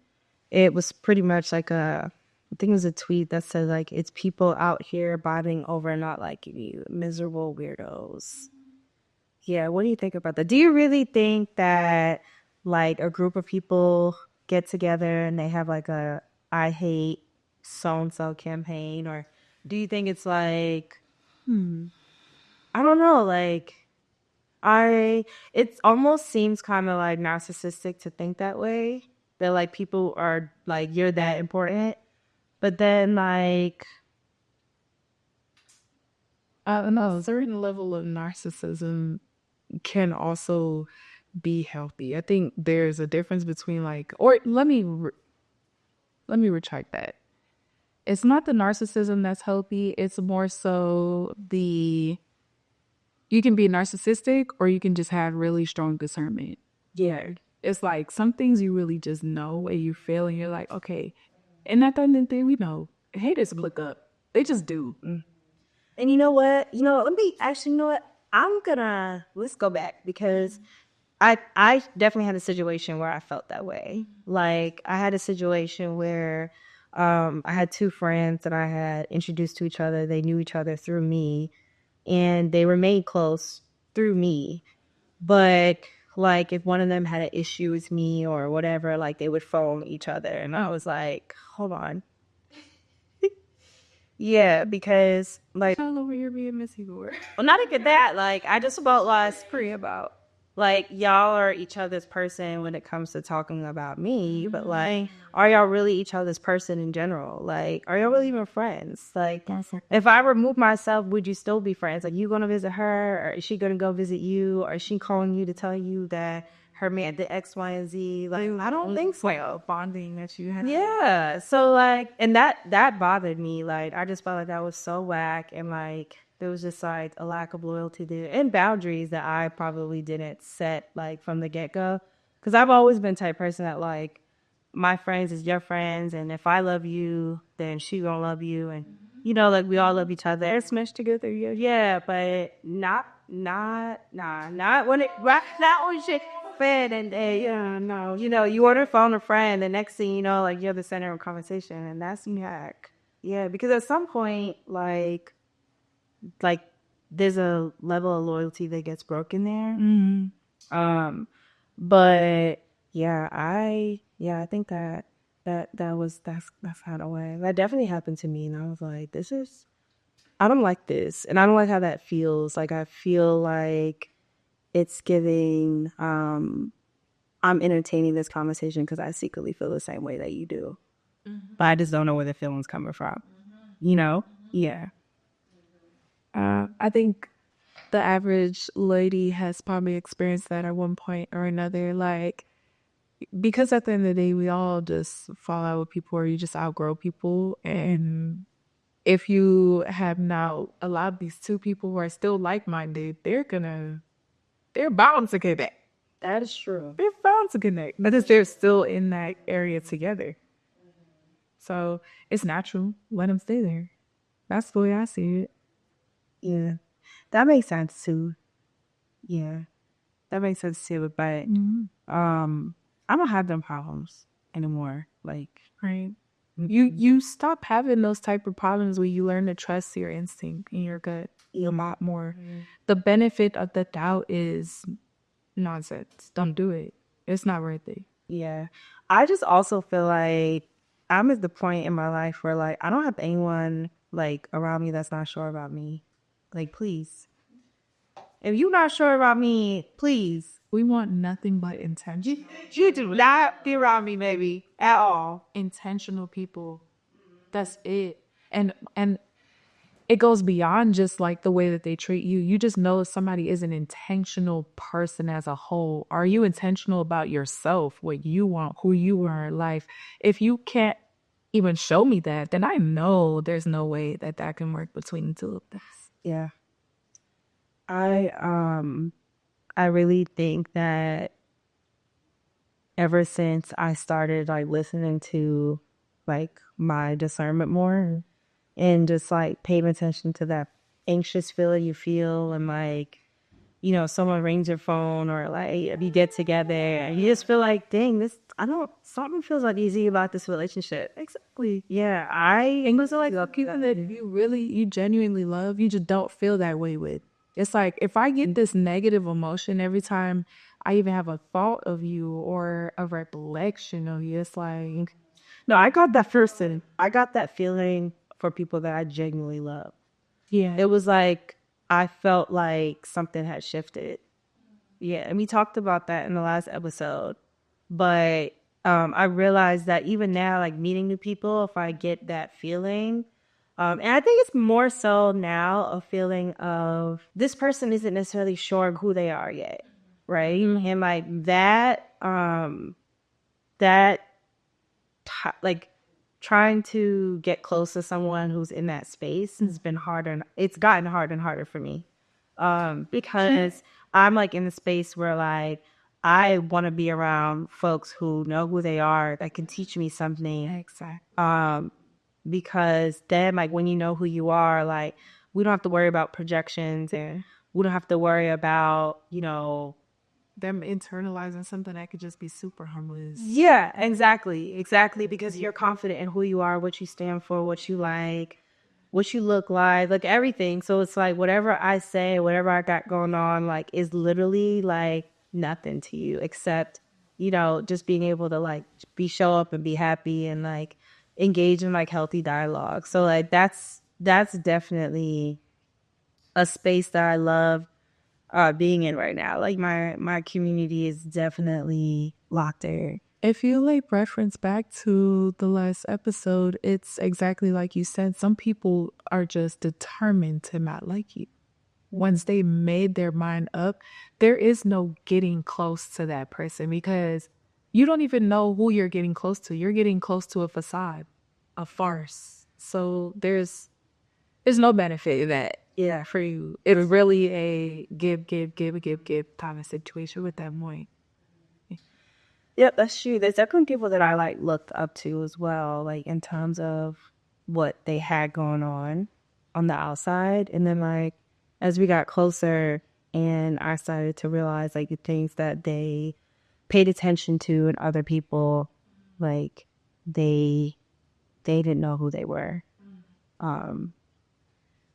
Speaker 1: it was pretty much like I think it was a tweet that said like, it's people out here bonding over not liking you, miserable weirdos. Yeah, what do you think about that? Do you really think that like a group of people get together and they have like a I hate so-and-so campaign? Or do you think it's like, I don't know, like, it almost seems kind of like narcissistic to think that way, that like people are like, you're that important. But then like,
Speaker 2: I don't know, a certain level of narcissism can also be healthy. I think there's a difference between like, or let me retract that. It's not the narcissism that's healthy. It's more so you can be narcissistic or you can just have really strong discernment. Yeah. It's like some things you really just know and you feel and you're like, okay. And that thing we know. Haters look up. They just do.
Speaker 1: and you know what? You know what? Let's go back, because I definitely had a situation where I felt that way. Like, I had a situation where I had two friends that I had introduced to each other. They knew each other through me, and they remained close through me. But like, if one of them had an issue with me or whatever, like, they would phone each other, and I was like, hold on. Yeah, because like,
Speaker 2: All over here being missy for.
Speaker 1: well, not even that. Like, I just felt less free about, like, y'all are each other's person when it comes to talking about me, but like, are y'all really each other's person in general? Like, are y'all really even friends? Like, if I remove myself, would you still be friends? Like, you gonna visit her, or is she gonna go visit you, or is she calling you to tell you that her man did X, Y, and Z? Like, I don't think so.
Speaker 2: Bonding that you had.
Speaker 1: Yeah. So like, and that bothered me. Like, I just felt like that was so whack, and like there was just like a lack of loyalty there and boundaries that I probably didn't set like from the get go. Because I've always been the type of person that like, my friends is your friends, and if I love you, then she gonna love you, and like, we all love each other.
Speaker 2: They're smashed together, yeah.
Speaker 1: Yeah, but not when it, right, not when shit fed, and yeah, no, you order phone a friend, the next thing you know, like, you're the center of conversation, and that's hack. Yeah, because at some point, like there's a level of loyalty that gets broken there. But yeah, I think that's kind of way that definitely happened to me, and I was like, I don't like this, and I don't like how that feels. Like, I feel like it's giving, I'm entertaining this conversation because I secretly feel the same way that you do, but I just don't know where the feeling's coming from. Yeah.
Speaker 2: I think the average lady has probably experienced that at one point or another. Like, because at the end of the day, we all just fall out with people or you just outgrow people. And if you have now allowed these two people who are still like-minded, they're bound to connect.
Speaker 1: That is true.
Speaker 2: They're bound to connect because they're still in that area together. So it's natural. Let them stay there. That's the way I see it.
Speaker 1: Yeah, that makes sense too. Yeah, that makes sense too. But I don't have them problems anymore. Like,
Speaker 2: Right. You stop having those type of problems when you learn to trust your instinct and your gut a lot more. The benefit of the doubt is nonsense. Don't do it. It's not worth it.
Speaker 1: yeah, I just also feel like I'm at the point in my life where like, I don't have anyone like around me that's not sure about me. Like, please, if you're not sure about me, please.
Speaker 2: We want nothing but intention.
Speaker 1: You do not be around me, maybe, at all.
Speaker 2: Intentional people. That's it. And it goes beyond just like the way that they treat you. You just know if somebody is an intentional person as a whole. Are you intentional about yourself, what you want, who you are in life? If you can't even show me that, then I know there's no way that can work between the two of us.
Speaker 1: Yeah. I really think that ever since I started like listening to like my discernment more, and just like paying attention to that anxious feeling you feel, and like, someone rings your phone, or like, if you get together and you just feel like, dang, something feels uneasy about this relationship. Exactly. Yeah.
Speaker 2: And it's like people that you genuinely love, you just don't feel that way with. It's like if I get this negative emotion every time I even have a thought of you or a recollection of you, it's like
Speaker 1: No, I got that person. I got that feeling for people that I genuinely love.
Speaker 2: Yeah.
Speaker 1: It was like I felt like something had shifted. Yeah, and we talked about that in the last episode. But I realized that even now, like meeting new people, if I get that feeling, and I think it's more so now a feeling of this person isn't necessarily sure of who they are yet, right? And like that like trying to get close to someone who's in that space has been harder. It's gotten harder and harder for me because I'm like in the space where like I want to be around folks who know who they are that can teach me something.
Speaker 2: Exactly.
Speaker 1: Because then like when you know who you are, like we don't have to worry about projections and we don't have to worry about, you know,
Speaker 2: Them internalizing something that could just be super harmless.
Speaker 1: yeah, exactly. Because you're confident in who you are, what you stand for, what you like, what you look like everything. So it's like whatever I say, whatever I got going on, like is literally like nothing to you except, you know, just being able to like show up and be happy and like engage in like healthy dialogue. So like that's definitely a space that I love being in right now. Like my community is definitely locked there.
Speaker 2: If you like reference back to the last episode, it's exactly like you said. Some people are just determined to not like you. Once they made their mind up, there is no getting close to that person because you don't even know who you're getting close to. You're getting close to a facade, a farce. So there's no benefit in that. Yeah, for you. It's really a give kind of situation with that point.
Speaker 1: Yep, that's true. There's definitely people that I like looked up to as well, like in terms of what they had going on the outside. And then like as we got closer and I started to realize like the things that they paid attention to in other people, like they didn't know who they were.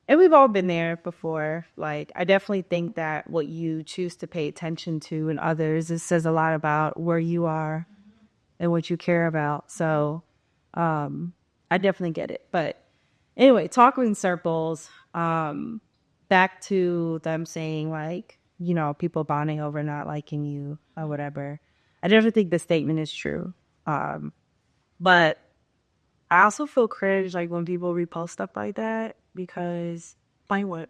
Speaker 1: And we've all been there before. Like, I definitely think that what you choose to pay attention to in others, it says a lot about where you are and what you care about. So, I definitely get it. But anyway, talking in circles, back to them saying like, you know, people bonding over not liking you or whatever. I definitely think the statement is true. But I also feel cringe like when people repost stuff like that because
Speaker 2: Like what?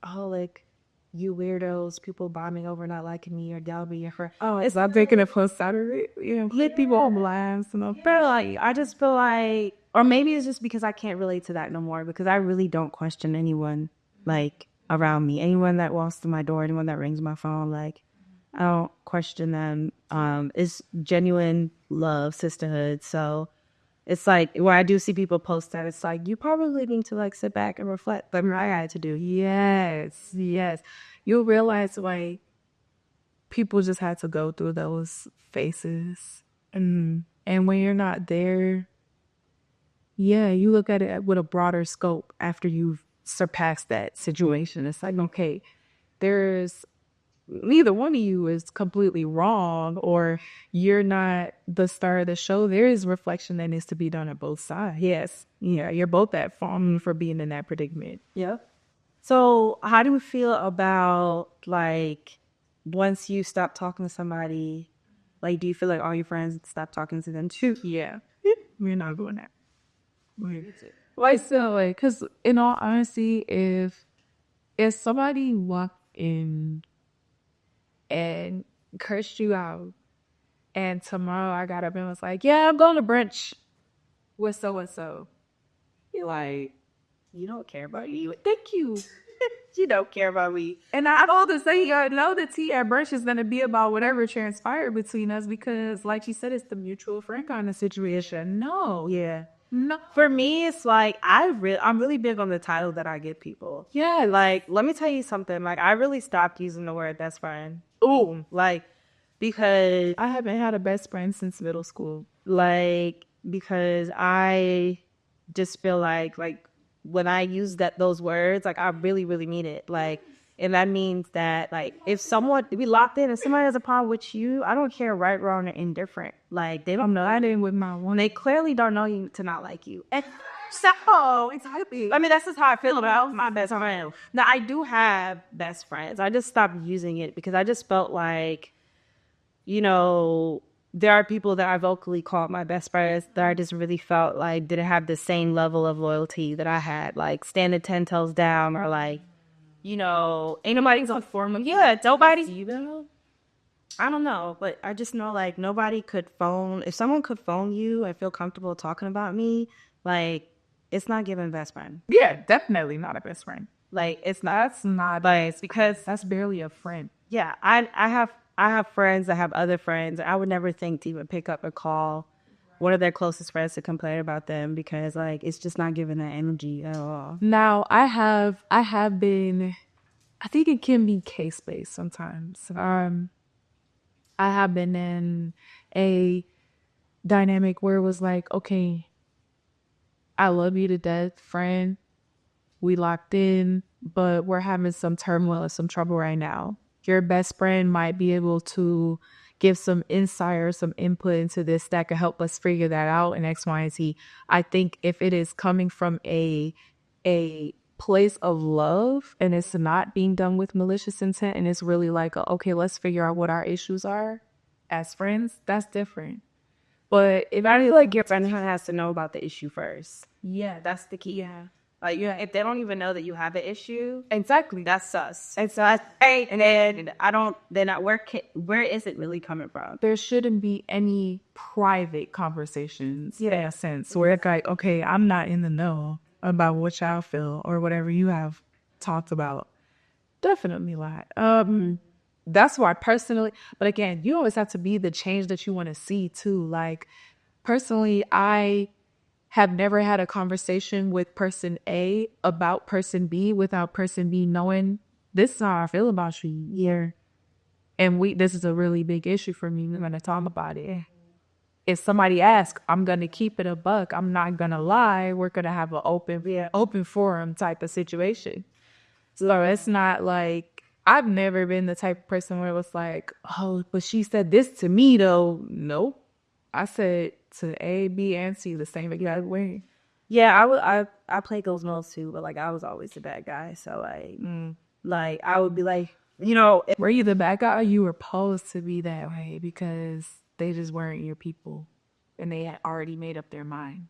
Speaker 1: oh, like you weirdos, people bombing over not liking me or doubting me your friend.
Speaker 2: Oh, it's not making a post Saturday. Yeah, let people on blast and all.
Speaker 1: But like, I just feel like, or maybe it's just because I can't relate to that no more because I really don't question anyone like around me. Anyone that walks through my door, anyone that rings my phone, like I don't question them. It's genuine love, sisterhood. So it's like where I do see people post that, it's like you probably need to like sit back and reflect. But I had to do.
Speaker 2: Yes. You'll realize why people just had to go through those phases. And when you're not there, yeah, you look at it with a broader scope after you've surpassed that situation. It's like, okay, there's neither one of you is completely wrong or you're not the star of the show. There is reflection that needs to be done at both sides. Yes. Yeah, you're both at fault for being in that predicament.
Speaker 1: Yeah. So how do you feel about like once you stop talking to somebody, like do you feel like all your friends stop talking to them too?
Speaker 2: Yeah. We're not doing that. Like, so, like, because in all honesty, if somebody walked in and cursed you out, and tomorrow I got up and was like, yeah, I'm going to brunch with so and so. You're like,
Speaker 1: You don't care about
Speaker 2: you, thank you.
Speaker 1: You don't care about me.
Speaker 2: And I know to say, I know the tea at brunch is going to be about whatever transpired between us because, like you said, it's the mutual friend kind of situation. No.
Speaker 1: Yeah.
Speaker 2: No.
Speaker 1: For me, it's like I'm really big on the title that I give people.
Speaker 2: Yeah.
Speaker 1: Like, let me tell you something. Like, I really stopped using the word best friend.
Speaker 2: Ooh.
Speaker 1: Like, because
Speaker 2: I haven't had a best friend since middle school.
Speaker 1: like because I just feel like when I use those words, like I really, really mean it. Like, and that means that like if we locked in and somebody has a problem with you, I don't care right, wrong, or indifferent. Like they don't know.
Speaker 2: I didn't with my one.
Speaker 1: They clearly don't know you to not like you. And so exactly. I mean, that's just how I feel about my best friend. Now I do have best friends. I just stopped using it because I just felt like, you know, there are people that I vocally called my best friends that I just really felt like didn't have the same level of loyalty that I had, like standing 10 toes down, or like, you know, ain't nobody's on form of, yeah, nobody's, you know, I don't know, but I just know like nobody could phone, if someone could phone you and feel comfortable talking about me, like it's not giving best friend.
Speaker 2: Yeah, definitely not a best friend.
Speaker 1: Like it's not,
Speaker 2: That's not,
Speaker 1: like, because
Speaker 2: that's barely a friend.
Speaker 1: yeah, I have friends that have other friends. I would never think to even pick up a call one of their closest friends to complain about them, because like it's just not giving that energy at all.
Speaker 2: Now I have been, I think it can be case based sometimes. I have been in a dynamic where it was like, okay, I love you to death, friend. We locked in, but we're having some turmoil and some trouble right now. Your best friend might be able to give some insight or some input into this that could help us figure that out in X, Y, and Z. I think if it is coming from a place of love and it's not being done with malicious intent, and it's really like, okay, let's figure out what our issues are as friends, that's different. But if
Speaker 1: I feel like your friend has to know about the issue first.
Speaker 2: yeah,
Speaker 1: That's the key. Yeah. Like, yeah, if they don't even know that you have an issue,
Speaker 2: exactly.
Speaker 1: that's sus. And so I say, and then I don't, then I, where is it really coming from?
Speaker 2: There shouldn't be any private conversations in a sense where it's like, okay, I'm not in the know about what y'all feel or whatever you have talked about. Definitely not. That's why personally, but again, you always have to be the change that you want to see too. Like personally, I have never had a conversation with person A about person B without person B knowing this is how I feel about you. Yeah. And this is a really big issue for me. We're gonna talk about it. If somebody asks, I'm gonna keep it a buck. I'm not gonna lie. We're gonna have an open forum type of situation. So it's not like, I've never been the type of person where it was like, oh, but she said this to me though. Nope. I said to A, B, and C the same exact way.
Speaker 1: Yeah, I played those roles too, but like I was always the bad guy. So like I would be like, you know,
Speaker 2: Were you the bad guy or you were supposed to be that way because they just weren't your people and they had already made up their mind?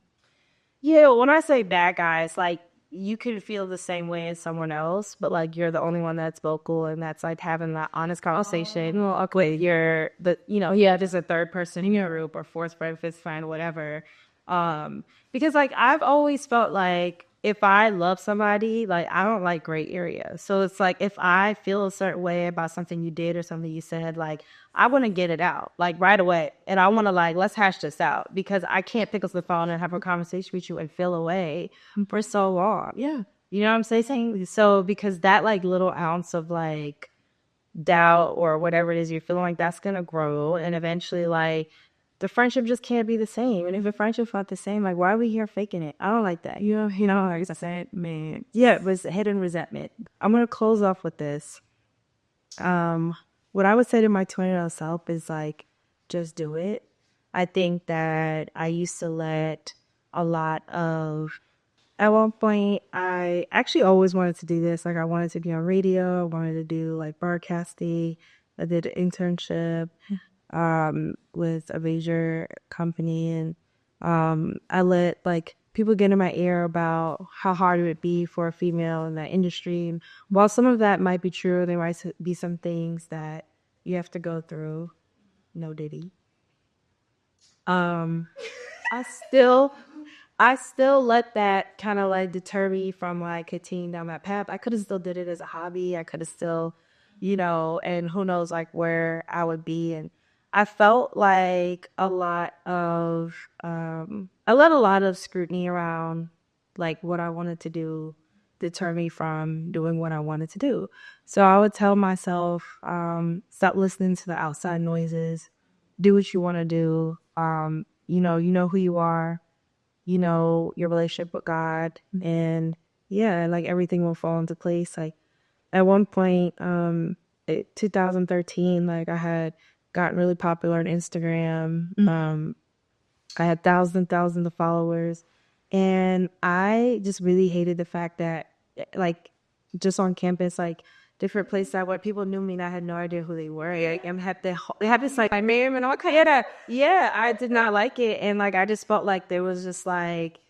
Speaker 1: yeah, when I say bad guys, like you could feel the same way as someone else, but like you're the only one that's vocal and that's like having that honest conversation. Well, okay, you're the, you know, yeah, there's a third person in your group or fourth friend, fifth friend, whatever. Because like I've always felt like if I love somebody, like I don't like gray areas. So it's like if I feel a certain way about something you did or something you said, like I want to get it out like right away. And I want to like, let's hash this out, because I can't pick up the phone and have a conversation with you and feel away for so long.
Speaker 2: Yeah.
Speaker 1: You know what I'm saying? So because that like little ounce of like doubt or whatever it is you're feeling, like that's going to grow. And eventually like the friendship just can't be the same. And if a friendship's not the same, like why are we here faking it? I don't like that. You know, like I said, man. Yeah, it was hidden resentment. I'm going to close off with this. What I would say to my 20-year-old self is like, just do it. I think that I used to let a lot of, at one point, I actually always wanted to do this. Like I wanted to be on radio. I wanted to do like broadcasting. I did an internship with a major company, and I let like people get in my ear about how hard it would be for a female in that industry. And while some of that might be true, there might be some things that you have to go through. No Diddy. I still let that kind of like deter me from like continuing down that path. I could have still did it as a hobby. I could have still, you know, and who knows like where I would be. And I felt like a lot of I let a lot of scrutiny around like what I wanted to do deter me from doing what I wanted to do. So I would tell myself, stop listening to the outside noises, do what you want to do. You know who you are, you know your relationship with God, and yeah, like everything will fall into place. Like at one point, 2013, like I had
Speaker 4: gotten really popular on Instagram. I had thousands of followers. And I just really hated the fact that, like, just on campus, like, different places I went, people knew me and I had no idea who they were. Like, they have this, like, my name and all kind of, yeah, I did not like it. And, like, I just felt like there was just, like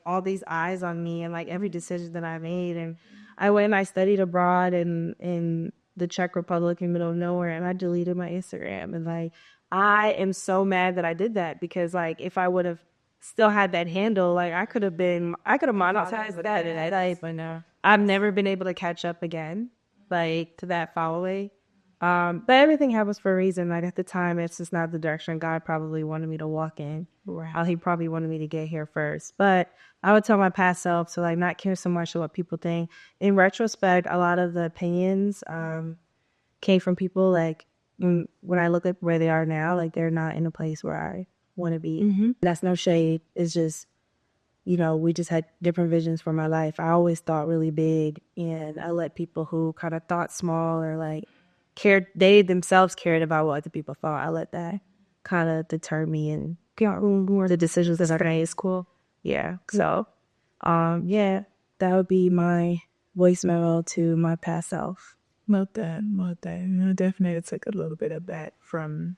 Speaker 4: all these eyes on me and, like, every decision that I made. And I went and I studied abroad in the Czech Republic in the middle of nowhere, and I deleted my Instagram. And, like, I am so mad that I did that, because, like, if I would have still had that handle, like, I could have monetized that, and
Speaker 2: But no.
Speaker 4: I've never been able to catch up again, like, to that following. But everything happens for a reason. Like, at the time, it's just not the direction God probably wanted me to walk in.
Speaker 2: Right.
Speaker 4: He probably wanted me to get here first. But I would tell my past self to, like, not care so much of what people think. In retrospect, a lot of the opinions came from people, like, when I look at where they are now, like, they're not in a place where I want to be. That's no shade. It's just, we just had different visions for my life. I always thought really big, and I let people who kind of thought small, or, like, they themselves cared about what other people thought. I let that kind of deter me, and the decisions that I made is cool. Yeah. So, yeah, that would be my voice memo to my past self.
Speaker 2: Note that. I definitely took a little bit of that from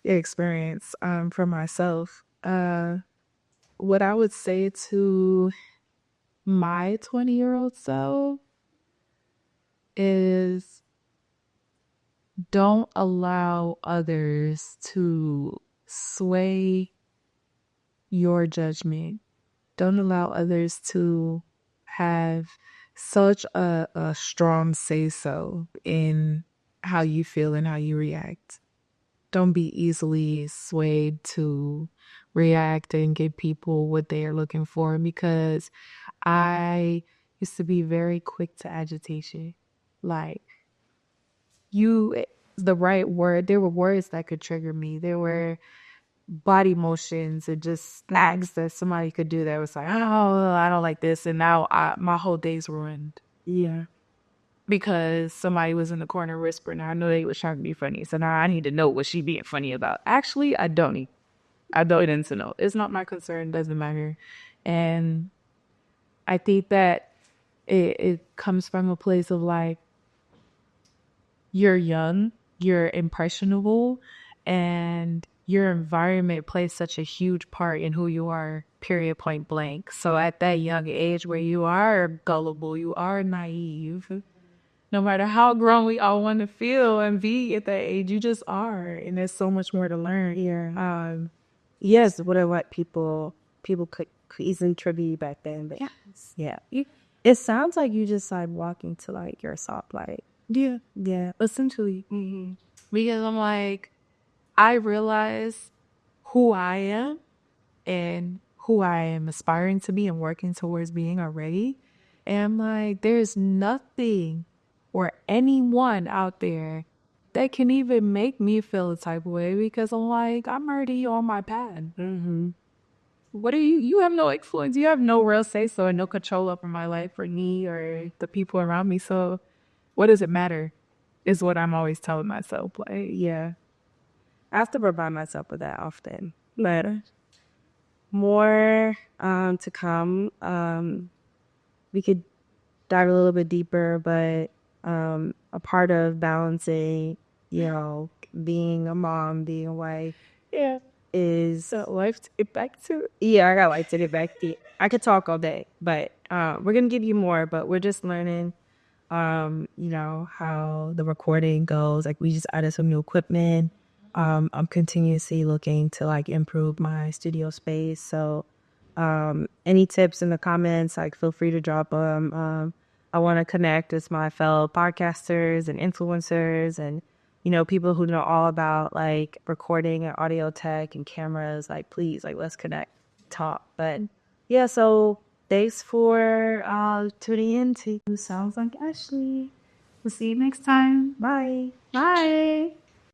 Speaker 2: the experience for myself. What I would say to my 20-year-old self is, don't allow others to sway your judgment. Don't allow others to have such a strong say-so in how you feel and how you react. Don't be easily swayed to react and give people what they are looking for, because I used to be very quick to agitation. Like, the right word, there were words that could trigger me. There were body motions and just snags that somebody could do that was like, oh, I don't like this. And now my whole day's ruined.
Speaker 4: Yeah.
Speaker 2: Because somebody was in the corner whispering. I know they was trying to be funny. So now I need to know what she being funny about. Actually, I don't need to know. It's not my concern. Doesn't matter. And I think that it comes from a place of, like, you're young, you're impressionable, and your environment plays such a huge part in who you are, period, point blank. So at that young age where you are gullible, you are naive, no matter how grown we all want to feel and be at that age, you just are. And there's so much more to learn.
Speaker 4: Yeah. Yes, what people could easily attribute you back then. But
Speaker 2: Yes.
Speaker 4: yeah. It sounds like you just, like, walking to, like, your stoplight.
Speaker 2: Yeah.
Speaker 4: Yeah.
Speaker 2: Essentially. Because I'm like, I realize who I am and who I am aspiring to be and working towards being already. And I'm like, there's nothing or anyone out there that can even make me feel a type of way, because I'm like, I'm already on my path. What are you have no influence. You have no real say so and no control over my life or me or the people around me. So what does it matter? Is what I'm always telling myself. Like,
Speaker 4: Yeah. I have to remind myself of that often. But more to come. We could dive a little bit deeper, but a part of balancing, being a mom, being a wife,
Speaker 2: yeah,
Speaker 4: is
Speaker 2: life to get back to.
Speaker 4: I got life to get back to. I could talk all day, but we're gonna give you more. But we're just learning, how the recording goes. Like, we just added some new equipment. I'm continuously looking to, like, improve my studio space. So any tips in the comments, like, feel free to drop them. I want to connect with my fellow podcasters and influencers, and people who know all about, like, recording and audio tech and cameras. Like, please, like, let's connect, talk. But yeah, so thanks for tuning in to Sounds Like Ashley. We'll see you next time. Bye.
Speaker 1: Bye.